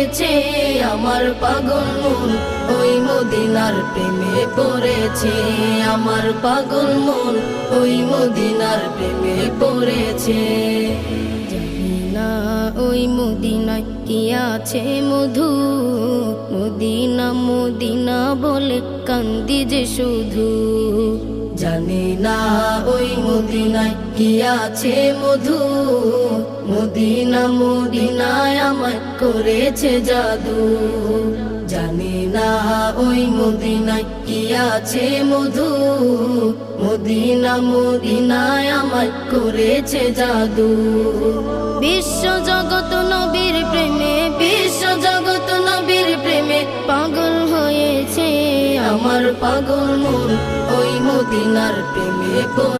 পড়েছে আমার পাগল মন ওই মদিনার প্রেমে পড়েছে আমার পাগল মন ওই মদিনার প্রেমে পড়েছে জানি না ওই মদিনায় কি আছে মধু মদিনা মদিনা বলে কান্দি যে শুধু জানি না ওই মদিনায় কি আছে মধু মদিনা মদিনায় আমায় করেছে জাদু জানি না ওই মদিনায় কি আছে মধু মদিনা মদিনায় আমায় করেছে জাদু বিশ্ব জগৎ নবীর প্রেমে বিশ্ব জগৎ নবীর প্রেমে পাগল হয়েছে আমার পাগল মন ওই মদিনার প্রেমে